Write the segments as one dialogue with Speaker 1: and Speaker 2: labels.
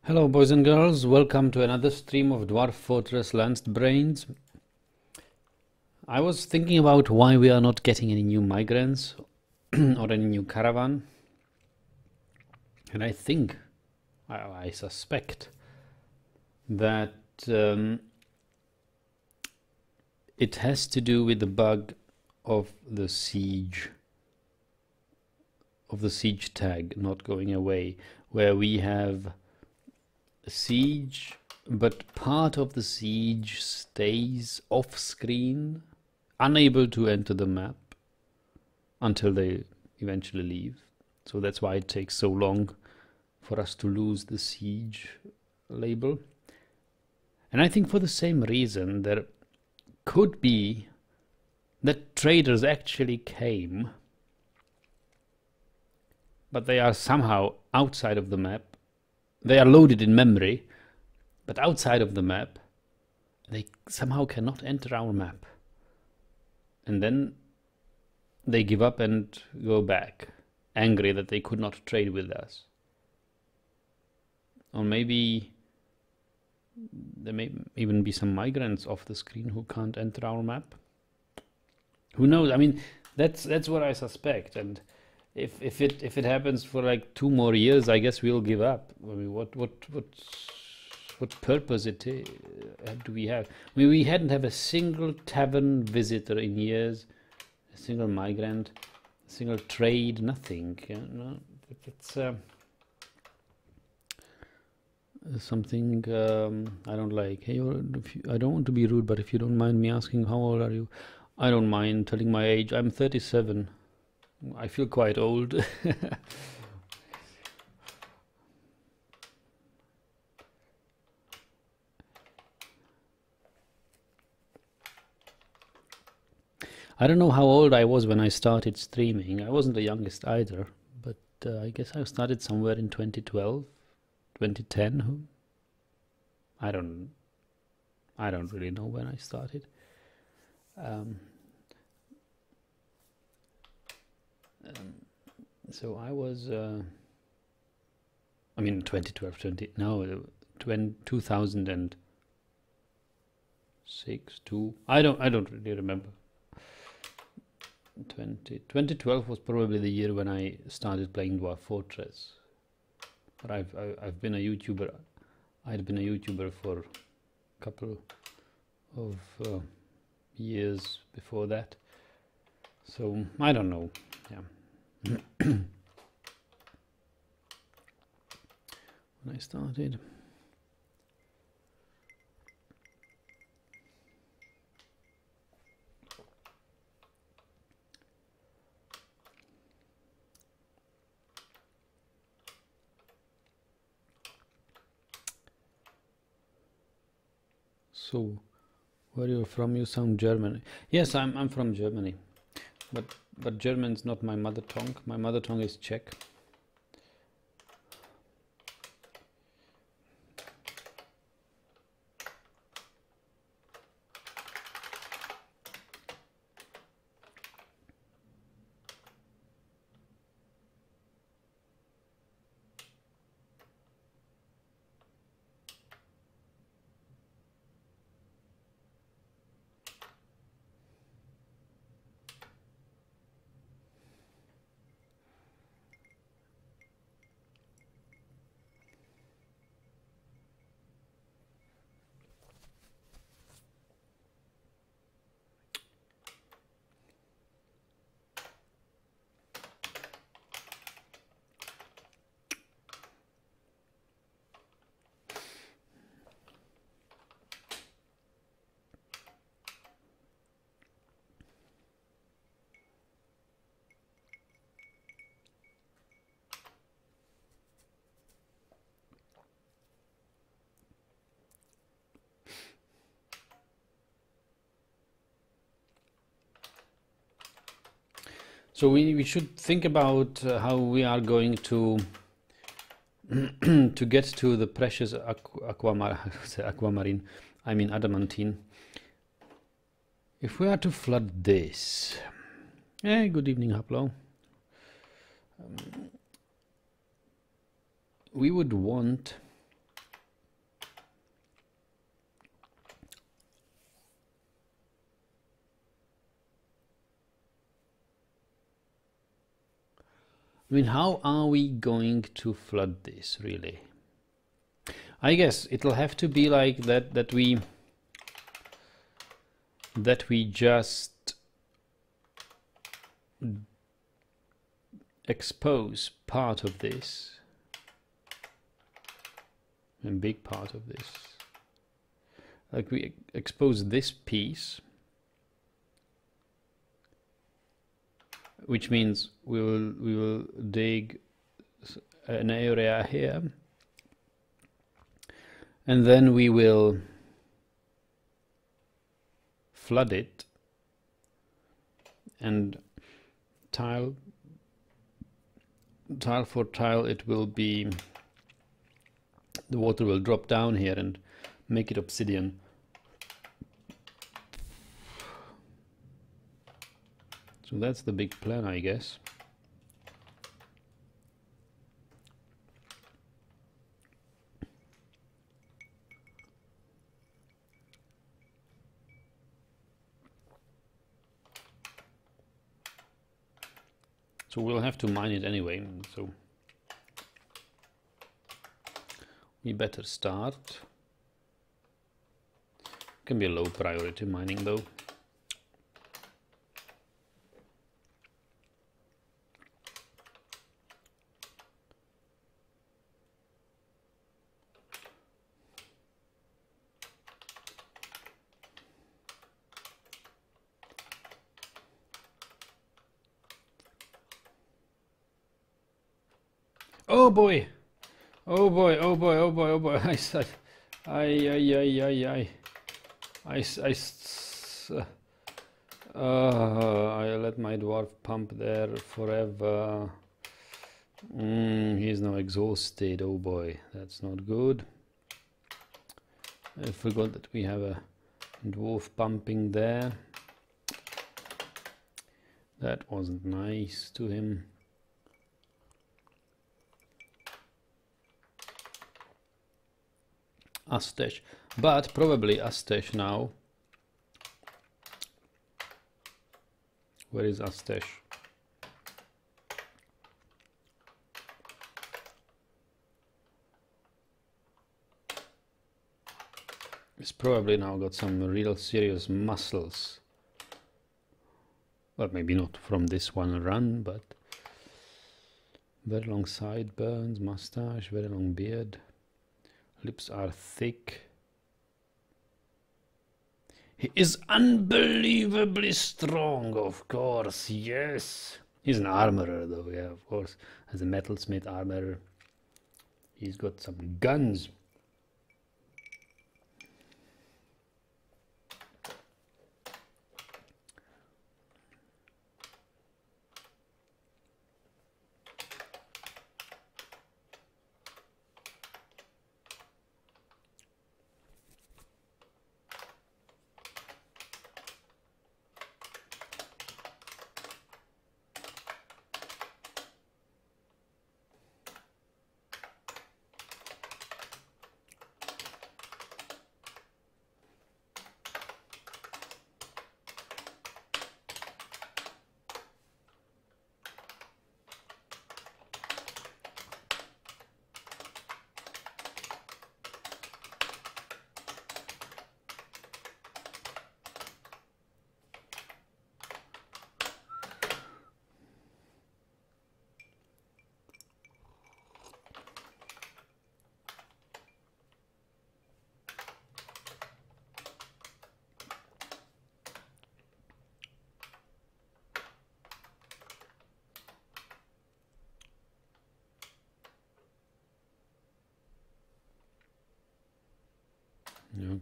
Speaker 1: Hello boys and girls, welcome to another stream of Dwarf Fortress Lancedbrains. I was thinking about why we are not getting any new migrants or any new caravan. And I think, I suspect that it has to do with the bug of the siege tag not going away, where we have a siege, but part of the siege stays off screen, unable to enter the map until they eventually leave. So that's why it takes so long for us to lose the siege label. And I think for the same reason, there could be that traders actually came, but they are somehow outside of the map. They are loaded in memory, but outside of the map, they somehow cannot enter our map. And then they give up and go back, angry that they could not trade with us. Or maybe there may even be some migrants off the screen who can't enter our map. Who knows? I mean, that's what I suspect. And if it happens for like 2 more years, I guess we'll give up. I mean, what purpose do we have? I mean, we hadn't have a single tavern visitor in years, a single migrant, a single trade, nothing. You know? It's something I don't like. Hey, I don't want to be rude, but if you don't mind me asking, how old are you? I don't mind telling my age. I'm 37. I feel quite old. I don't know how old I was when I started streaming. I wasn't the youngest either, but I guess I started somewhere in 2012, 2010. I don't really know when I started. So I was, I mean, 2012, 2006, 2. I don't really remember. 2012 was probably the year when I started playing Dwarf Fortress. But I've been a YouTuber. I'd been a YouTuber for a couple of years before that. So I don't know. Yeah. When I started. So, where you're from? You sound German. Yes, I'm from Germany, but German's not my mother tongue. My mother tongue is Czech. So we should think about how we are going to to get to the precious aquamarine, I mean adamantine. If we are to flood this, hey, good evening, Haplo. We would want I mean, how are we going to flood this, really? I guess it'll have to be like that we just expose part of this, a big part of this. Like we expose this piece, which means we will dig an area here, and then we will flood it, and tile for tile it will be, the water will drop down here and make it obsidian. So that's the big plan, I guess. So we'll have to mine it anyway, so we better start. Can be a low priority mining though. Oh boy! Oh boy, oh boy, oh boy, oh boy. I said, I let my dwarf pump there forever. He's now exhausted. Oh boy, that's not good. I forgot that we have a dwarf pumping there. That wasn't nice to him. Astesh, but probably Astesh now. Where is Astesh? He's probably now got some real serious muscles. Well, maybe not from this one run, but very long sideburns, mustache, very long beard. Lips are thick. He is unbelievably strong, of course, yes. He's an armorer though, yeah, of course. As a metalsmith armorer. He's got some guns.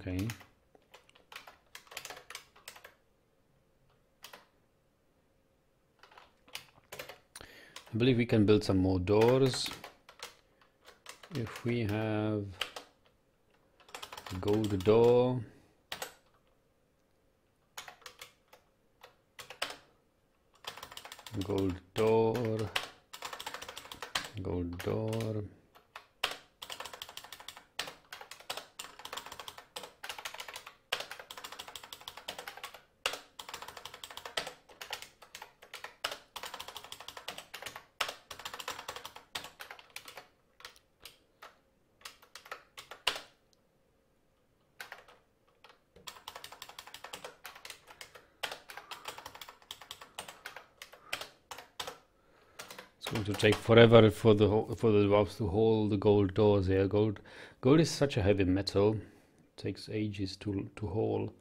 Speaker 1: Okay. I believe we can build some more doors. If we have a gold door, gold door, gold door. Going to take forever for the dwarves to haul the gold doors here. Gold is such a heavy metal. It takes ages to haul.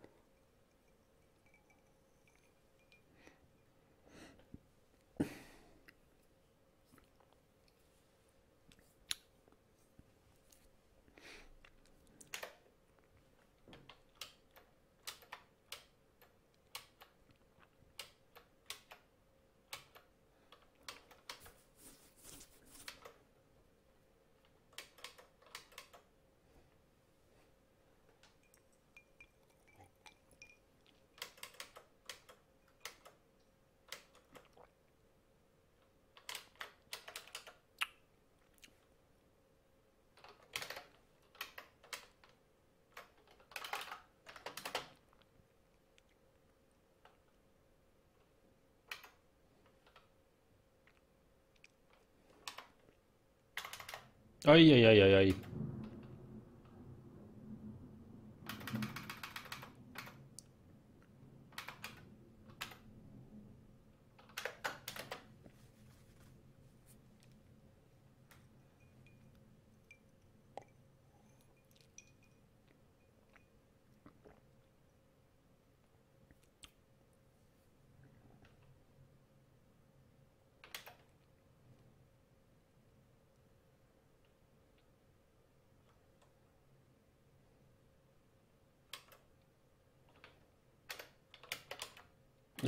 Speaker 1: Ay, ay, ay, ay, ay.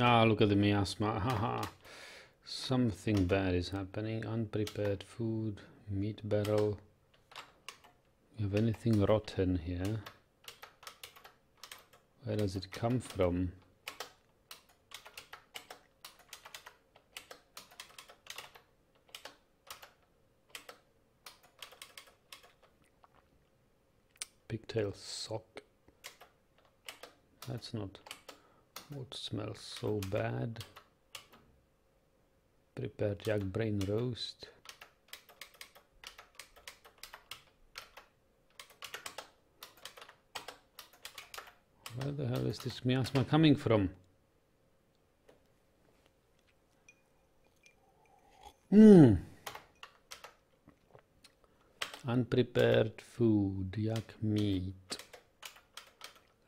Speaker 1: Ah, look at the miasma. Haha. Something bad is happening. Unprepared food, meat barrel. You have anything rotten here? Where does it come from? Pigtail sock. That's not what smells so bad. Prepared yak brain roast. Where the hell is this miasma coming from? Unprepared food, yak meat,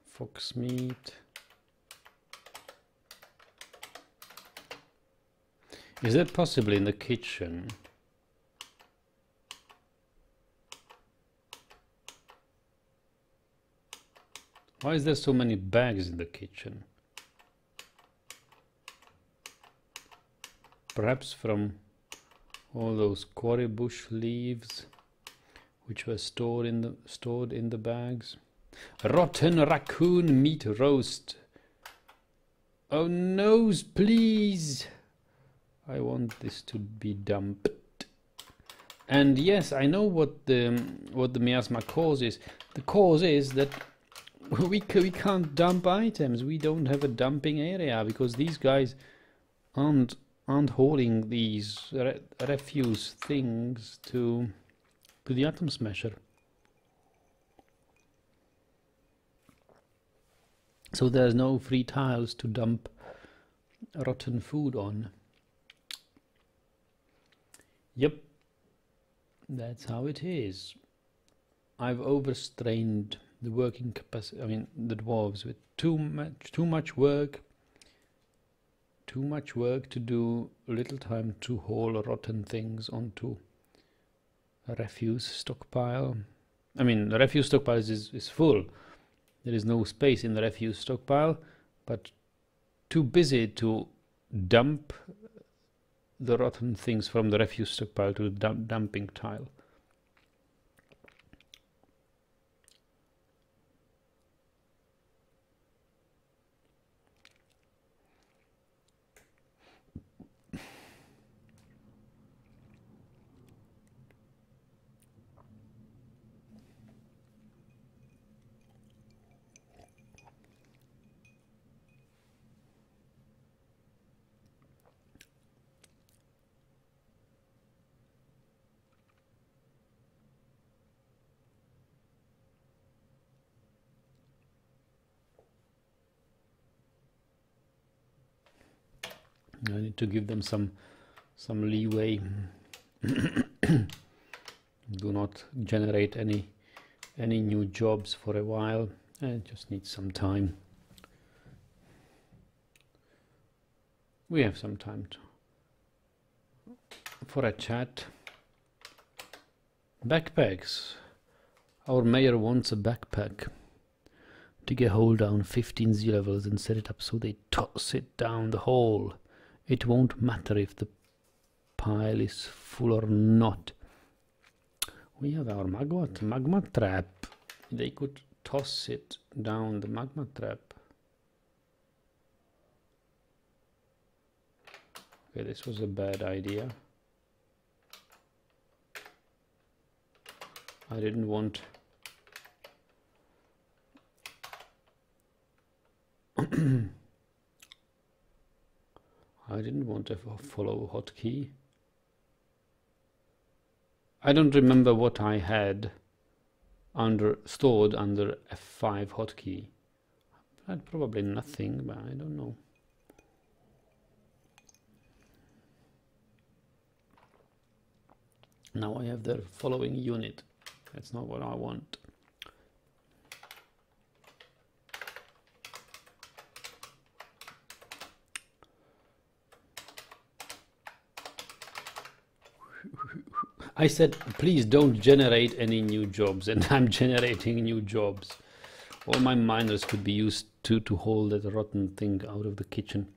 Speaker 1: fox meat. Is that possibly in the kitchen? Why is there so many bags in the kitchen? Perhaps from all those quarry bush leaves which were stored in the bags. Rotten raccoon meat roast. Oh no, please! I want this to be dumped. And yes, I know what the miasma cause is. The cause is that we can't dump items. We don't have a dumping area because these guys aren't hauling these refuse things to the atom smasher. So there's no free tiles to dump rotten food on. Yep, that's how it is. I've overstrained the working capacity, I mean the dwarves, with too much work to do, little time to haul rotten things onto a refuse stockpile. I mean, the refuse stockpile is full. There is no space in the refuse stockpile, but too busy to dump the rotten things from the refuse stockpile to the dumping tile. I need to give them some some leeway. Do not generate any new jobs for a while. I just need some time. We have some time for a chat. Backpacks. Our mayor wants a backpack. Dig a hole down 15 Z levels and set it up so they toss it down the hole. It won't matter if the pile is full or not. We have our magma trap. They could toss it down the magma trap. Okay, this was a bad idea. I didn't want I didn't want a follow hotkey. I don't remember what I had stored under F5 hotkey. I had probably nothing, but I don't know. Now I have the following unit. That's not what I want. I said, please don't generate any new jobs, and I'm generating new jobs. All my miners could be used to haul that rotten thing out of the kitchen.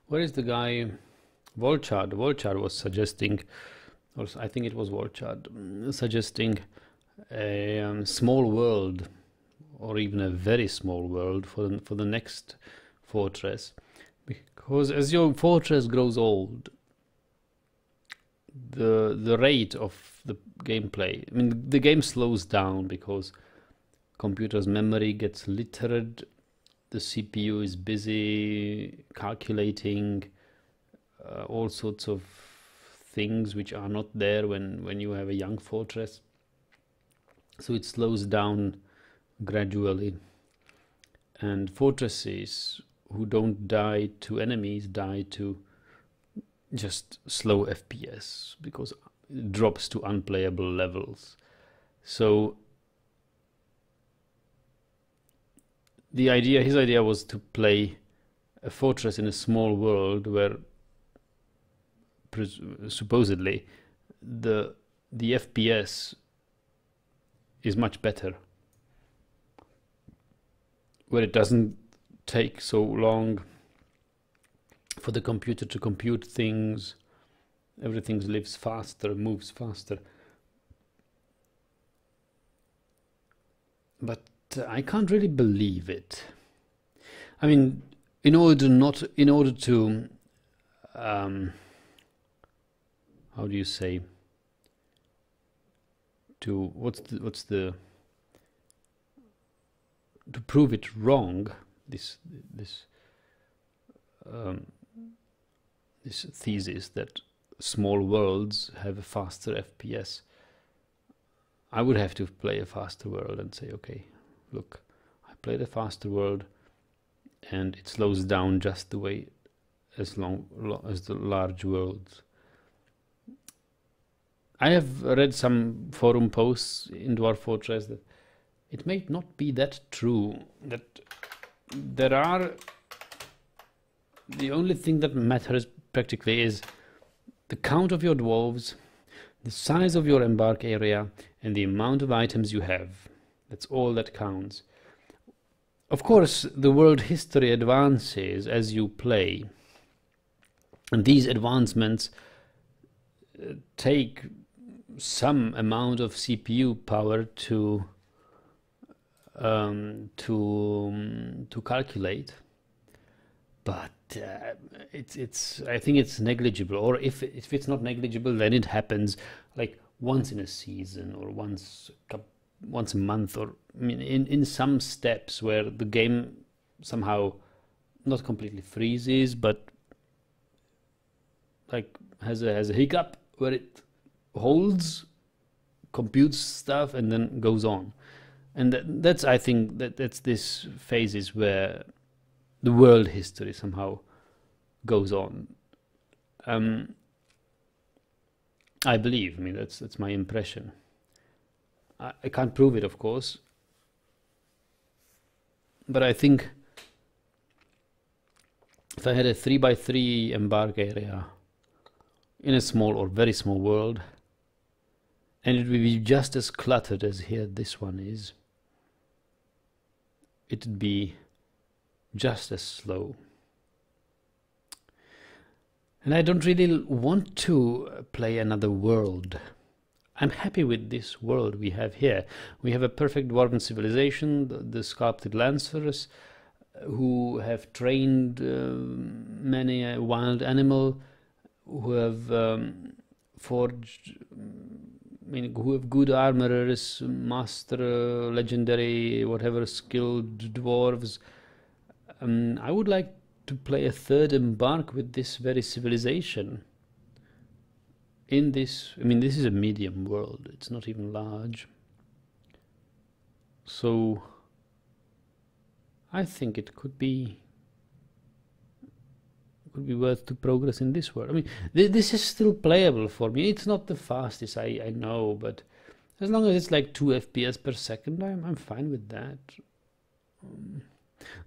Speaker 1: Where is the guy? Volchard. Volchard was suggesting, or I think it was Volchard, suggesting a small world, or even a very small world for the next fortress, because as your fortress grows old, the rate of the gameplay, I mean, the game slows down because computer's memory gets littered. The CPU is busy calculating all sorts of things which are not there when you have a young fortress. So it slows down gradually. And fortresses who don't die to enemies die to just slow FPS because it drops to unplayable levels. So his idea was to play a fortress in a small world where supposedly the FPS is much better, where it doesn't take so long for the computer to compute things, everything lives faster, moves faster. But I can't really believe it. I mean, in order to how do you say, to to prove it wrong, this thesis that small worlds have a faster FPS, I would have to play a faster world and say, okay, look, I played a faster world and it slows down just the way as the large worlds. I have read some forum posts in Dwarf Fortress that it may not be that true, that there are, the only thing that matters practically is the count of your dwarves, the size of your embark area, and the amount of items you have. That's all that counts. Of course, the world history advances as you play, and these advancements take some amount of CPU power to to calculate, but it's I think it's negligible, or if it's not negligible, then it happens like once in a season, or once a month, or I mean in some steps where the game somehow not completely freezes, but like has a hiccup where it holds, computes stuff, and then goes on. And that's I think that's this phases where the world history somehow goes on. I believe. I mean, that's my impression. I can't prove it, of course, but I think if I had a 3x3 embark area in a small or very small world, and it would be just as cluttered as here this one is, it would be just as slow. And I don't really want to play another world. I'm happy with this world we have here. We have a perfect dwarven civilization, the sculpted lancers, who have trained many a wild animal, who have forged, I mean, who have good armorers, master, legendary, whatever, skilled dwarves. I would like to play a third embark with this very civilization. In this, I mean, this is a medium world, it's not even large. So I think it could be worth to progress in this world. I mean, this is still playable for me. It's not the fastest, I know, but as long as it's like 2 FPS per second, I'm fine with that.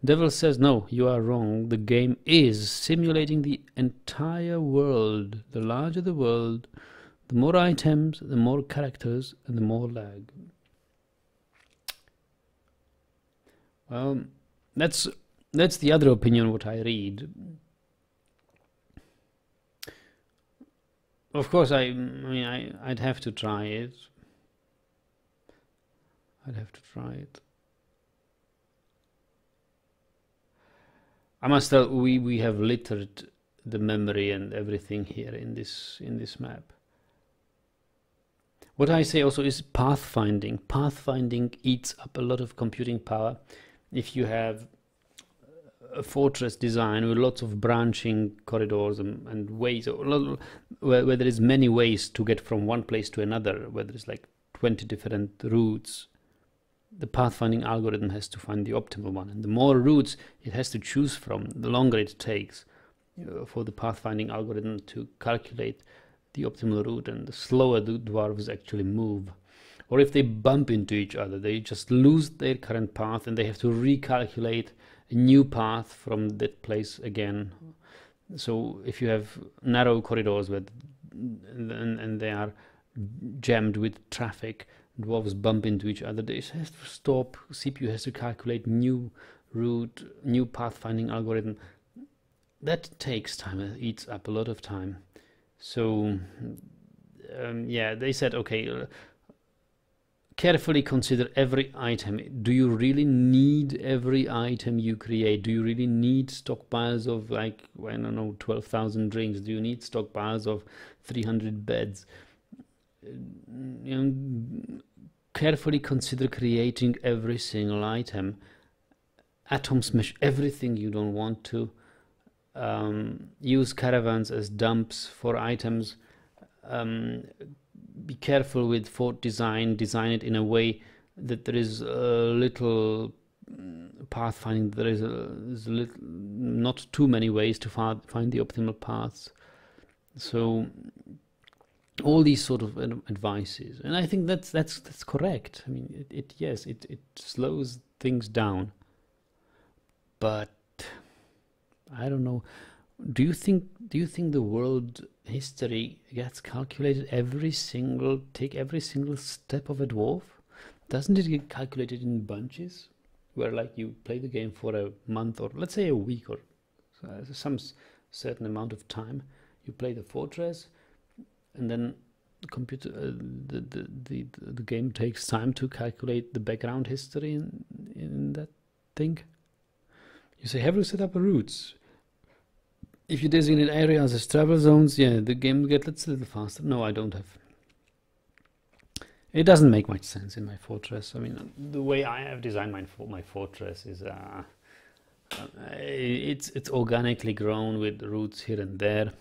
Speaker 1: Devil says, no, you are wrong. The game is simulating the entire world. The larger the world, the more items, the more characters, and the more lag. Well, that's the other opinion what I read. Of course, I mean, I'd have to try it. I'd have to try it. I must tell, we have littered the memory and everything here in this map. What I say also is pathfinding. Pathfinding eats up a lot of computing power. If you have a fortress design with lots of branching corridors and ways, where there is many ways to get from one place to another, where there's like 20 different routes, the pathfinding algorithm has to find the optimal one, and the more routes it has to choose from, the longer it takes for the pathfinding algorithm to calculate the optimal route, and the slower the dwarves actually move. Or if they bump into each other, they just lose their current path and they have to recalculate a new path from that place again. So if you have narrow corridors and they are jammed with traffic, dwarves bump into each other, they have to stop, CPU has to calculate new route, new pathfinding algorithm. That takes time, it eats up a lot of time. So yeah, they said, okay, carefully consider every item. Do you really need every item you create? Do you really need stockpiles of, like, I don't know, 12,000 drinks? Do you need stockpiles of 300 beds? You know, carefully consider creating every single item. Atom smash everything you don't want to. Use caravans as dumps for items. Be careful with fort design. Design it in a way that there is a little pathfinding. There is not too many ways to find the optimal paths. So all these sort of advices, and I think that's correct. I mean, yes, it slows things down, but I don't know. Do you think the world history gets calculated every single step of a dwarf? Doesn't it get calculated in bunches, where like you play the game for a month, or let's say a week, or some certain amount of time? You play the fortress, and then the computer, the game takes time to calculate the background history in that thing. You say, have you set up routes? If you designate areas as travel zones, yeah, the game gets a little faster. No, I don't have. It doesn't make much sense in my fortress. I mean, the way I have designed my fortress is it's organically grown with roots here and there.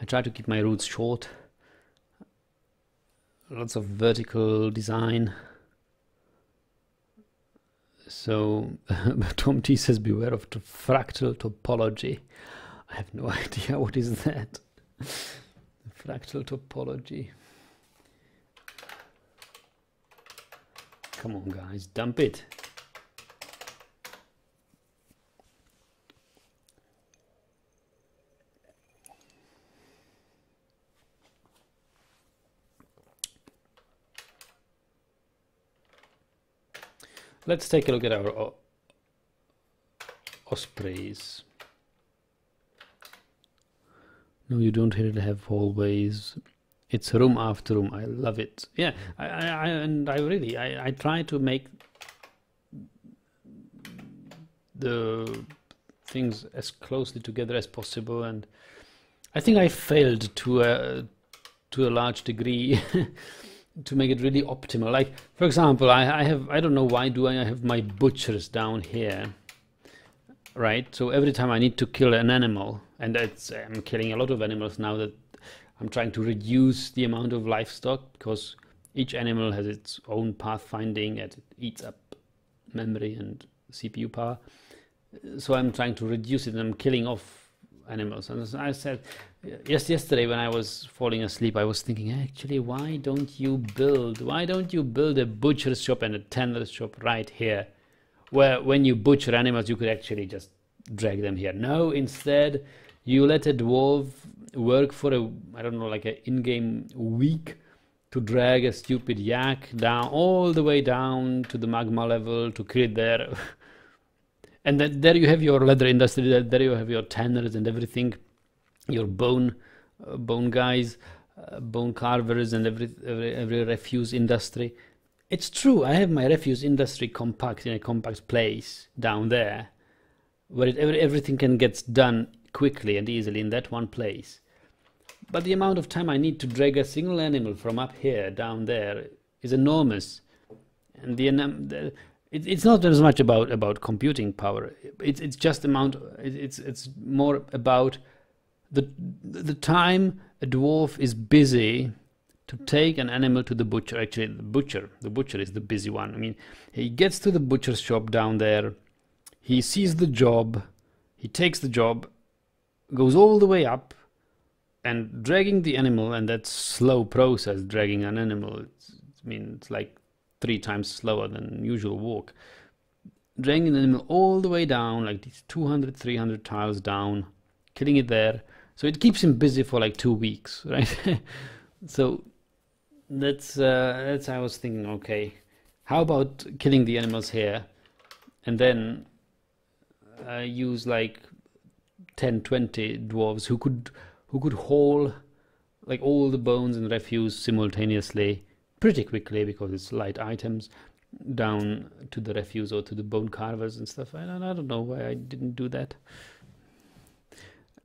Speaker 1: I try to keep my roots short. Lots of vertical design. So Tom T says, beware of the fractal topology. I have no idea what is that. Fractal topology. Come on, guys, dump it. Let's take a look at our ospreys. No, you don't really have hallways. It's room after room. I love it. Yeah, I try to make the things as closely together as possible, and I think I failed to a large degree. To make it really optimal. Like, for example, I don't know why do I have my butchers down here, right? So every time I need to kill an animal, and I'm killing a lot of animals now that I'm trying to reduce the amount of livestock, because each animal has its own pathfinding and it eats up memory and CPU power. So I'm trying to reduce it, and I'm killing off animals. And as I said, yesterday when I was falling asleep, I was thinking, actually, why don't you build a butcher's shop and a tanner's shop right here, where when you butcher animals you could actually just drag them here. No, instead you let a dwarf work for I don't know, like an in-game week to drag a stupid yak down, all the way down to the magma level to kill it there. And then there you have your leather industry, there you have your tanners and everything, your bone guys, bone carvers, and every refuse industry. It's true, I have my refuse industry compact in a compact place down there, where everything can get done quickly and easily in that one place. But the amount of time I need to drag a single animal from up here down there is enormous, and it's not as much about computing power. It's just amount. It's more about the time a dwarf is busy to take an animal to the butcher. Actually, the butcher is the busy one. I mean, he gets to the butcher's shop down there. He sees the job. He takes the job, goes all the way up, and dragging the animal. And that slow process, dragging an animal. It's like 3 times slower than usual walk. Dragging the animal all the way down, like these 200, 300 tiles down, killing it there. So it keeps him busy for like 2 weeks, right? So that's I was thinking, okay, how about killing the animals here, and then use like 10, 20 dwarves who could haul like all the bones and refuse simultaneously, pretty quickly, because it's light items, down to the refuse or to the bone carvers and stuff. I don't know why I didn't do that.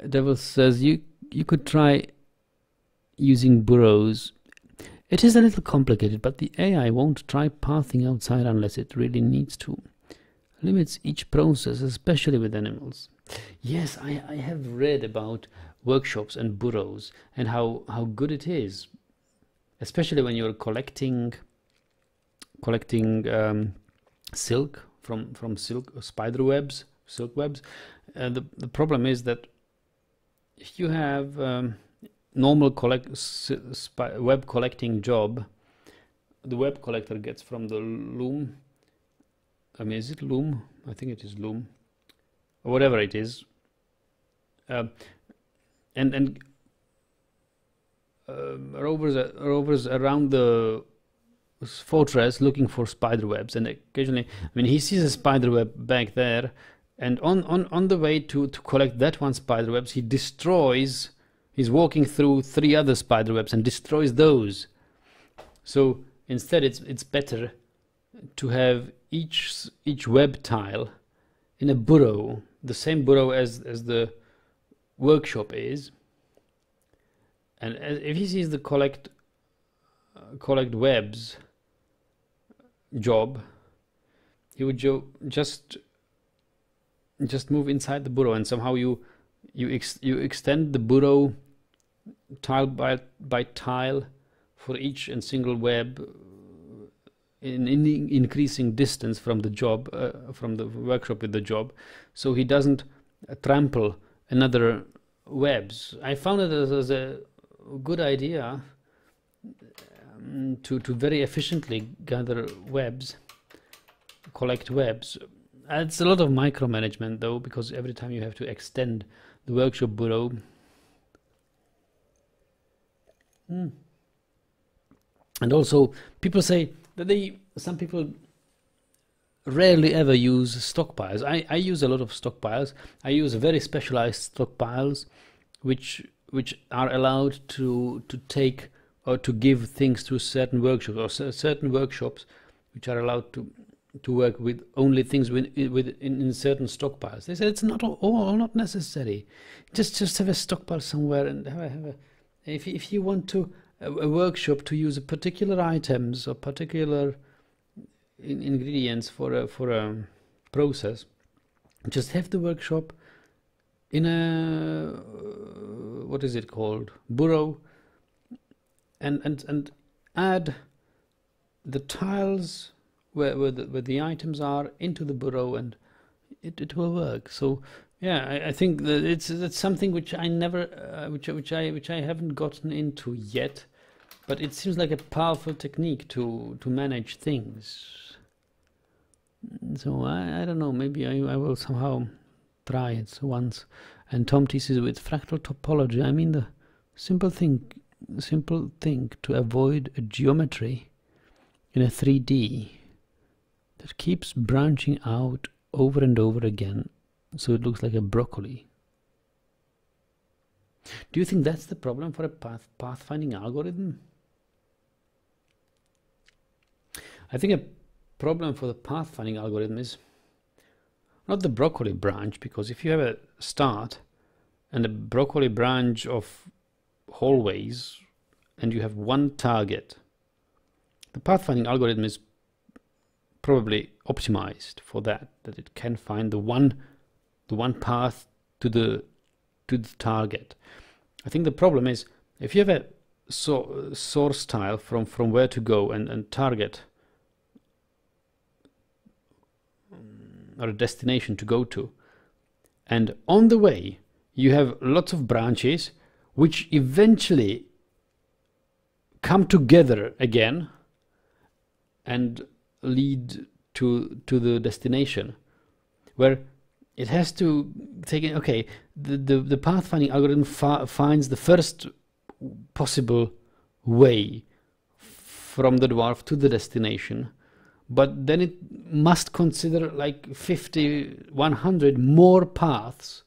Speaker 1: Devil says you could try using burrows. It is a little complicated, but the AI won't try pathing outside unless it really needs to. Limits each process, especially with animals. Yes, I have read about workshops and burrows and how good it is. Especially when you're collecting silk from silk spider webs, silk webs. The problem is that if you have normal web collecting job, the web collector gets from the loom. I mean, is it loom? I think it is loom, or whatever it is. And rovers around the fortress looking for spider webs, and occasionally, I mean, he sees a spider web back there, and on the way to collect that one spider webs, he's walking through 3 other spider webs and destroys those. So instead it's better to have each web tile in a burrow, the same burrow as the workshop is. And if he sees the collect webs job, he would just move inside the burrow, and somehow you extend the burrow tile by tile for each and single web in increasing distance from the job, from the workshop with the job, so he doesn't trample another webs. I found it as a good idea to very efficiently gather webs, collect webs. It's a lot of micromanagement though, because every time you have to extend the workshop burrow. And also people say that some people rarely ever use stockpiles. I use a lot of stockpiles. I use very specialized stockpiles which are allowed to take or to give things to certain workshops, or certain workshops which are allowed to work with only things in certain stockpiles. They say it's not not necessary. Just have a stockpile somewhere, and have a if you want to a workshop to use particular items or particular ingredients for a process, just have the workshop in a what is it called, burrow, and add the tiles where the items are into the burrow, and it will work. So yeah, I think that it's something which I never which I haven't gotten into yet, but it seems like a powerful technique to manage things. So I don't know, maybe I will somehow try it once. And Tom T says, with fractal topology, I mean the simple thing to avoid a geometry in a 3D that keeps branching out over and over again, so it looks like a broccoli. Do you think that's the problem for a pathfinding algorithm? I think a problem for the pathfinding algorithm is not the broccoli branch, because if you have a start and a broccoli branch of hallways and you have one target, the pathfinding algorithm is probably optimized for that it can find the one path to the target. I think the problem is if you have a source tile from where to go and target or a destination to go to, and on the way you have lots of branches which eventually come together again and lead to the destination, where it has to take it. Okay, the pathfinding algorithm finds the first possible way from the dwarf to the destination, but then it must consider like 50, 100 more paths,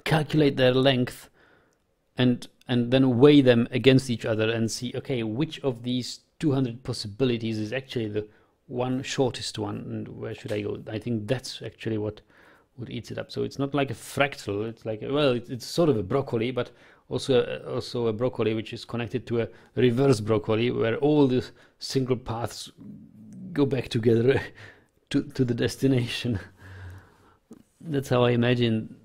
Speaker 1: calculate their length, and then weigh them against each other and see, okay, which of these 200 possibilities is actually the one shortest one, and where should I go? I think that's actually what eats it up. So it's not like a fractal. It's like, well, it's sort of a broccoli, but also a broccoli which is connected to a reverse broccoli, where all the single paths go back together to the destination. That's how I imagine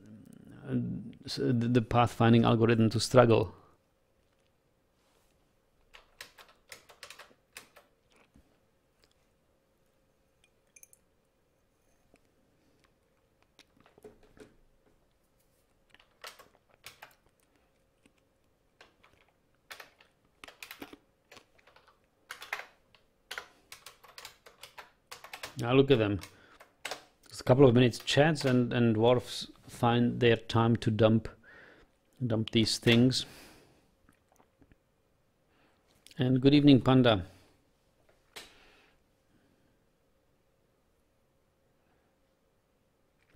Speaker 1: the pathfinding algorithm to struggle. Now look at them. Just a couple of minutes chats and dwarfs find their time to dump these things. And good evening, Panda.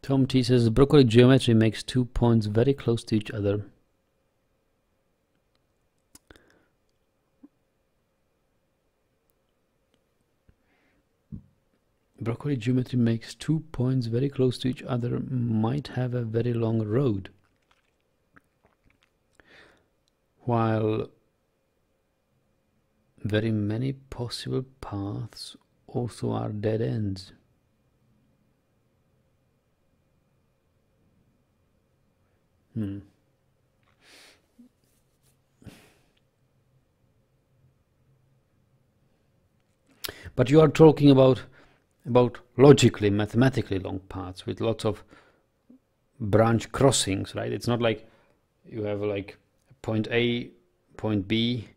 Speaker 1: Tom T says broccoli geometry makes 2 points very close to each other. broccoli geometry makes 2 points very close to each other might have a very long road, while very many possible paths also are dead ends. But you are talking about logically, mathematically long paths with lots of branch crossings, right? It's not like you have like point A, point B,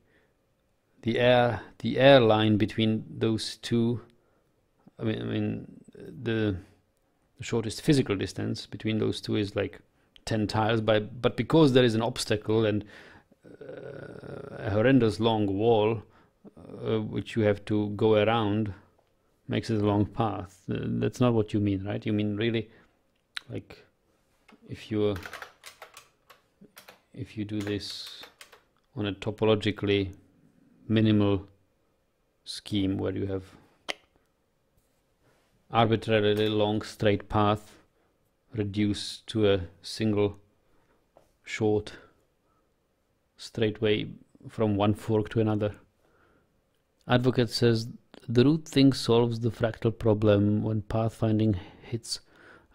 Speaker 1: the air line between those two. I mean the shortest physical distance between those two is like 10 tiles, but because there is an obstacle and a horrendous long wall which you have to go around, makes it a long path. That's not what you mean, right? You mean really like if you do this on a topologically minimal scheme where you have arbitrarily long straight path reduced to a single short straight way from one fork to another. Advocate says the root thing solves the fractal problem when pathfinding hits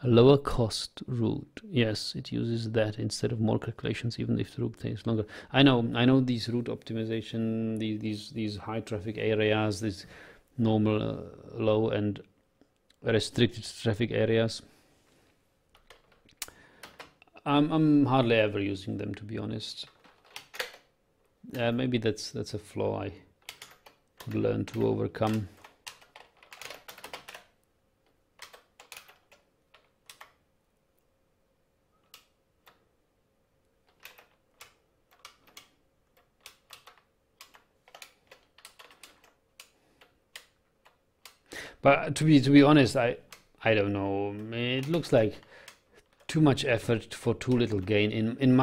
Speaker 1: a lower cost route. Yes, it uses that instead of more calculations, even if the route takes longer. I know these route optimization, these high traffic areas, these normal, low and restricted traffic areas. I'm hardly ever using them, to be honest. Maybe that's a flaw I could learn to overcome. But to be honest, I don't know. It looks like too much effort for too little gain. In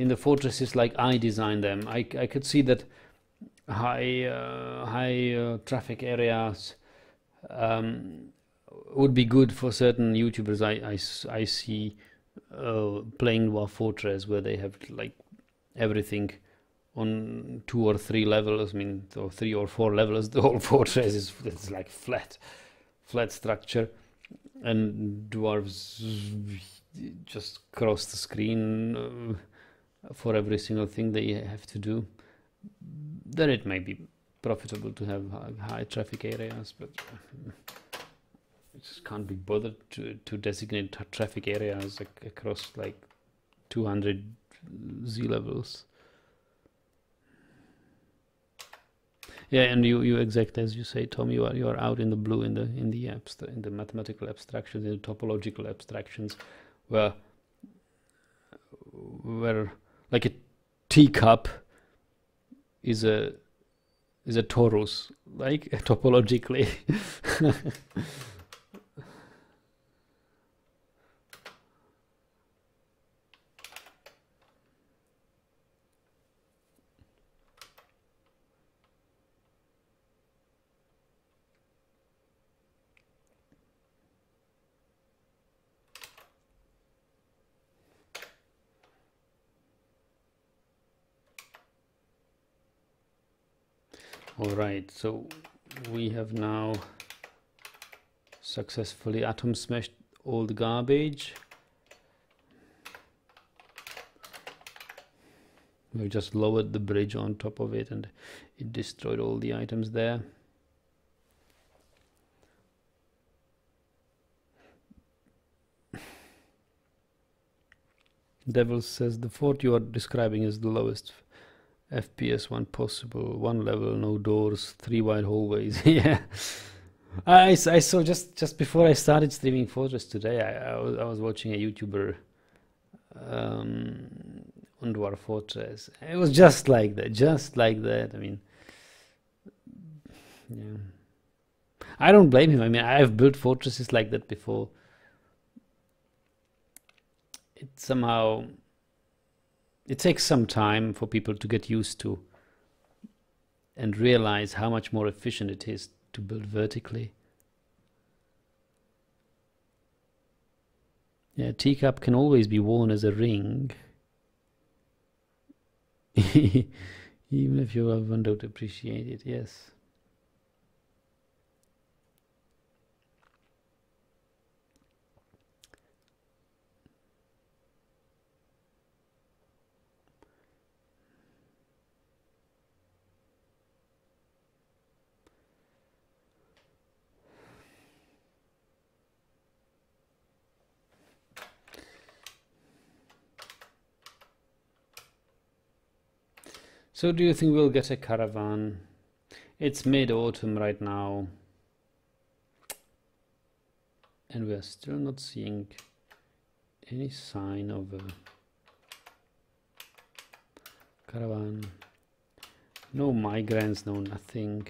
Speaker 1: the fortresses like I designed them, I could see that high traffic areas would be good for certain YouTubers. I see playing Dwarf Fortress where they have like everything on 2 or 3 levels. I mean, or 3 or 4 levels. The whole fortress is like flat structure, and dwarves just cross the screen for every single thing they have to do. Then it may be profitable to have high traffic areas, but it just can't be bothered to designate traffic areas across like 200 Z levels. Yeah, and you exactly as you say, Tom. You are out in the blue in the mathematical abstractions, in the topological abstractions, where like a teacup is a torus, like topologically. All right, so we have now successfully atom smashed all the garbage. We just lowered the bridge on top of it and it destroyed all the items there. Devil says the fort you are describing is the lowest FPS one possible, 1 level, no doors, 3 wide hallways. Yeah, I saw just before I started streaming Fortress today. I was watching a YouTuber on Dwarf Fortress. It was just like that. I mean, yeah, I don't blame him. I mean, I've built fortresses like that before. It takes some time for people to get used to and realize how much more efficient it is to build vertically. Yeah, teacup can always be worn as a ring. Even if you don't appreciate it, yes. So do you think we'll get a caravan? It's mid-autumn right now. And we are still not seeing any sign of a caravan. No migrants, no nothing.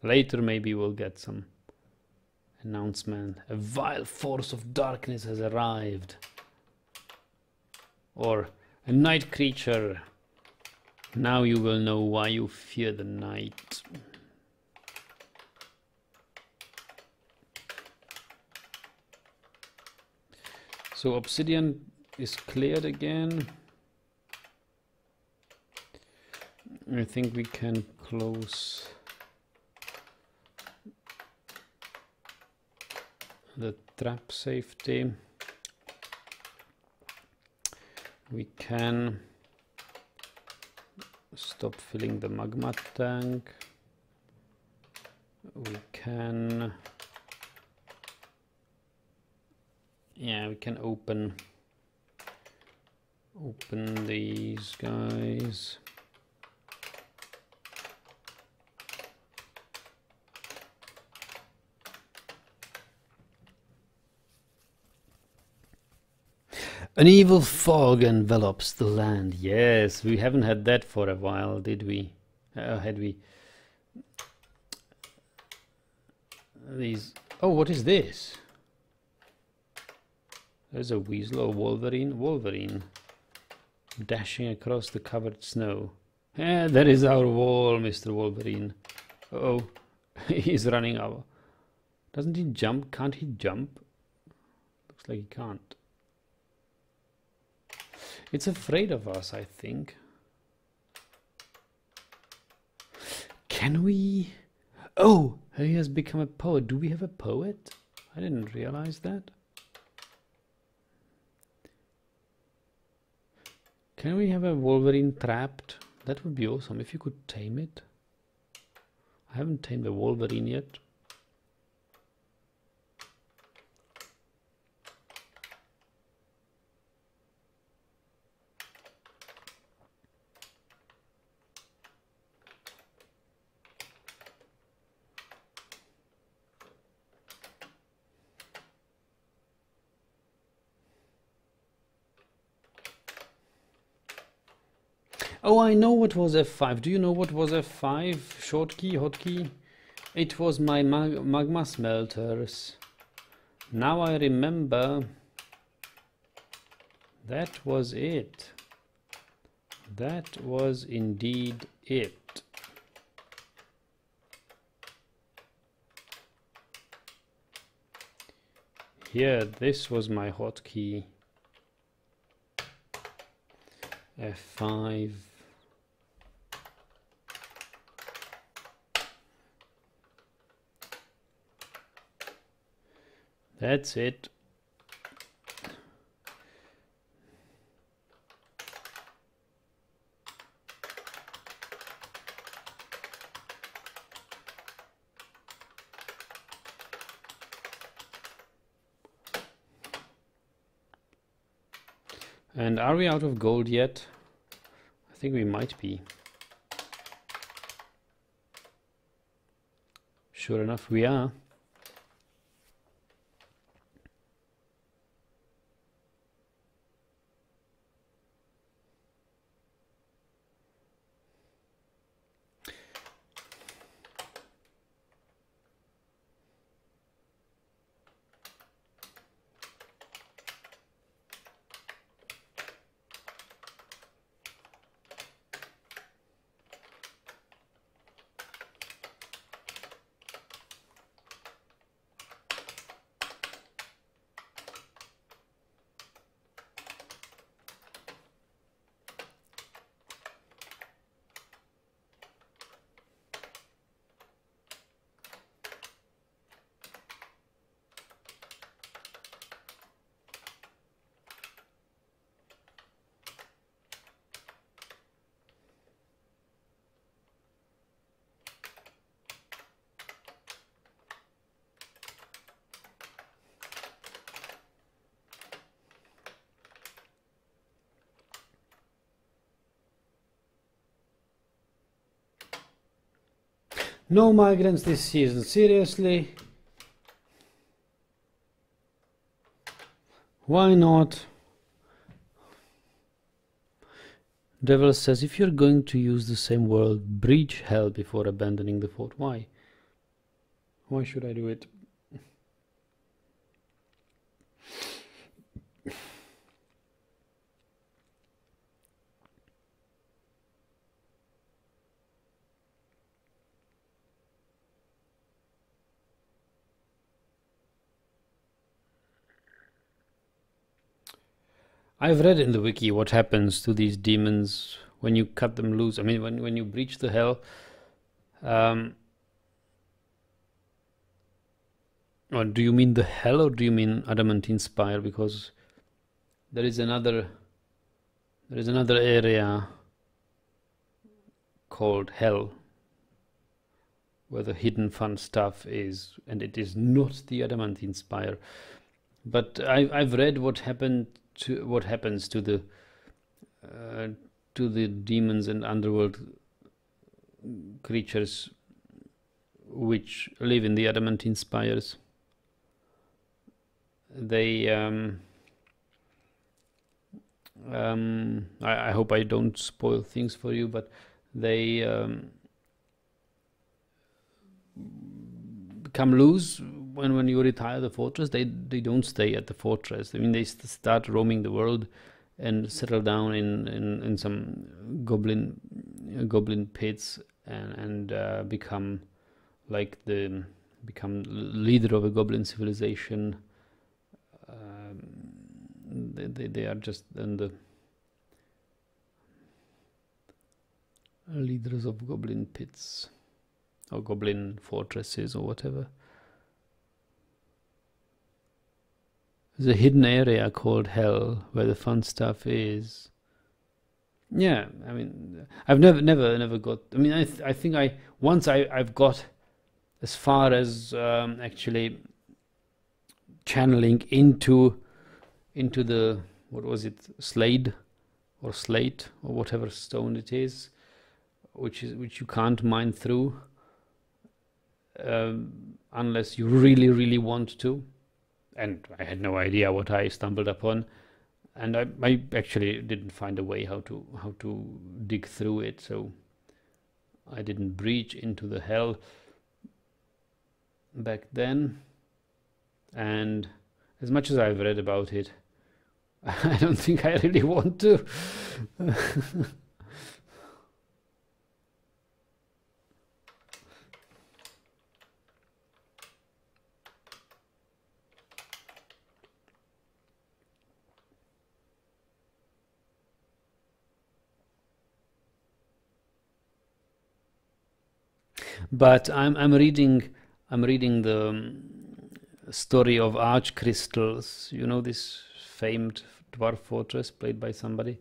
Speaker 1: Later maybe we'll get some announcement. A vile force of darkness has arrived. Or a night creature. Now you will know why you fear the night. So obsidian is cleared again. I think we can close the trap safety. We can stop filling the magma tank. We can, yeah, we can open these guys. An evil fog envelops the land. Yes, we haven't had that for a while, did we? Had we? These. Oh, what is this? There's a weasel or Wolverine. Wolverine. Dashing across the covered snow. There is our wall, Mr. Wolverine. Uh-oh. He's running out. Doesn't he jump? Can't he jump? Looks like he can't. It's afraid of us, I think. Can we? Oh, he has become a poet. Do we have a poet? I didn't realize that. Can we have a Wolverine trapped? That would be awesome if you could tame it. I haven't tamed a Wolverine yet. Oh, I know what was F5. Do you know what was F5? Short key, hotkey? It was my magma smelters. Now I remember. That was it. That was indeed it. Here, this was my hotkey. F5. That's it. And are we out of gold yet? I think we might be. Sure enough, we are. No migrants this season, seriously? Why not? Devil says, if you're going to use the same world, breach hell before abandoning the fort. Why? Why should I do it? I've read in the wiki what happens to these demons when you cut them loose. I mean, when you breach the hell. Or do you mean the hell, or do you mean adamantine spire? Because there is another area called hell where the hidden fun stuff is, and it is not the adamantine spire. But I've read what happens to the demons and underworld creatures which live in the adamantine spires. They I hope I don't spoil things for you, but they come loose when you retire the fortress. They don't stay at the fortress. I mean, they start roaming the world and settle down in some goblin pits and become leader of a goblin civilization. They are just then the leaders of goblin pits or goblin fortresses or whatever. There's a hidden area called hell where the fun stuff is. Yeah, I mean, I've never got. I mean, I think I've got as far as actually channeling into the, what was it, slate or whatever stone it is, which you can't mine through unless you really want to. And I had no idea what I stumbled upon, and I actually didn't find a way how to dig through it, so I didn't breach into the hell back then. And as much as I've read about it, I don't think I really want to. But I'm reading the story of arch crystals. You know, this famed dwarf fortress played by somebody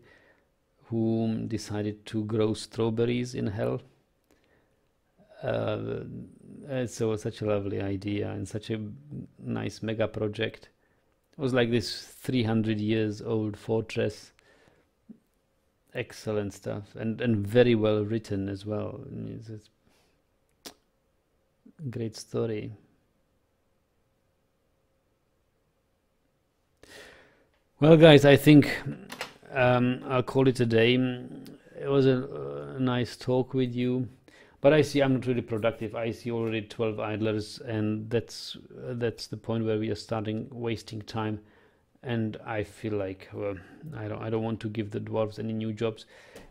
Speaker 1: who decided to grow strawberries in hell. It's such a lovely idea and such a nice mega project. It was like this 300 years old fortress. Excellent stuff, and very well written as well. It's a great story. Well, guys, I think I'll call it a day. It was a nice talk with you, but I see I'm not really productive. I see already 12 idlers, and that's the point where we are starting wasting time. And I feel like I don't want to give the dwarves any new jobs,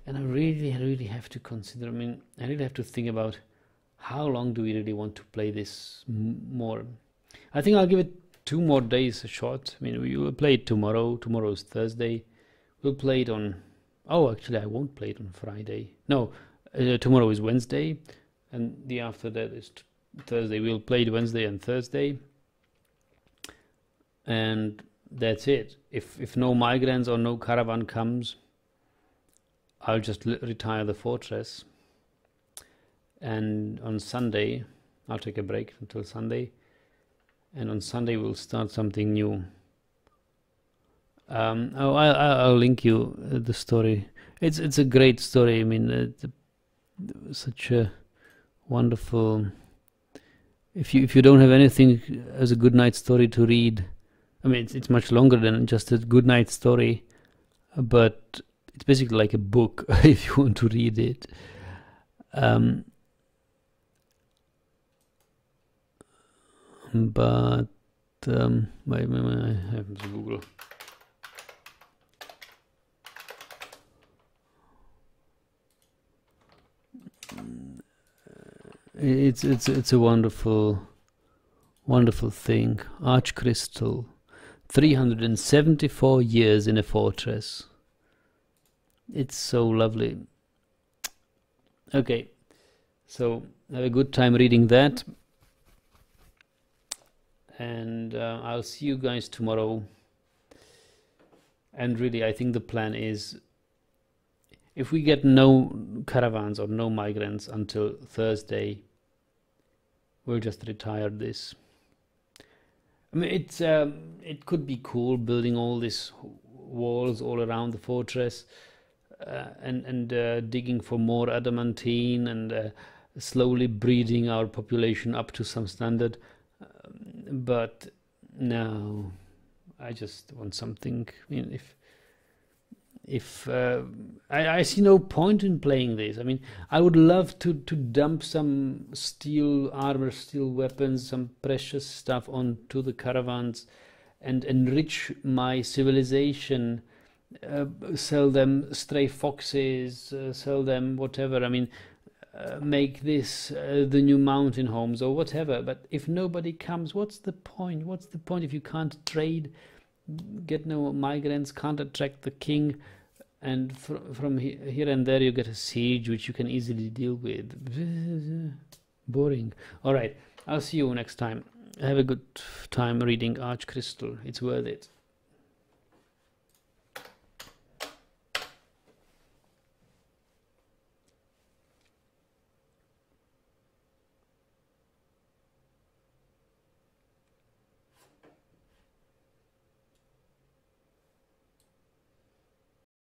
Speaker 1: and I really have to consider. I mean, I really have to think about how long do we really want to play this more. I think I'll give it 2 more days a shot. I mean, we will play it tomorrow. Tomorrow's Thursday. We'll play it on. Oh, actually, I won't play it on Friday. No, tomorrow is Wednesday, and the after that is Thursday. We'll play it Wednesday and Thursday, and that's it. If no migrants or no caravan comes, I'll just retire the fortress, and on Sunday I'll take a break until Sunday, and on Sunday we'll start something new. I'll link you the story. It's a great story. I mean, such a wonderful. If you don't have anything as a good night story to read, I mean it's much longer than just a good night story, but it's basically like a book if you want to read it. But wait, I have to Google. It's a wonderful thing. Arch crystal, 374 years in a fortress. It's so lovely. Okay, so have a good time reading that, and I'll see you guys tomorrow. And really, I think the plan is, if we get no caravans or no migrants until Thursday, we'll just retire this. I mean, it could be cool building all these walls all around the fortress, and digging for more adamantine, and slowly breeding our population up to some standard. But no, I just want something. I mean, if I see no point in playing this. I mean, I would love to dump some steel armor, steel weapons, some precious stuff onto the caravans and enrich my civilization, sell them stray foxes, sell them whatever. I mean, make this the new mountain homes or whatever. But if nobody comes, what's the point? What's the point if you can't trade, get no migrants, can't attract the king, and from here and there you get a siege which you can easily deal with? Boring. All right, I'll see you next time. Have a good time reading Arch Crystal. It's worth it.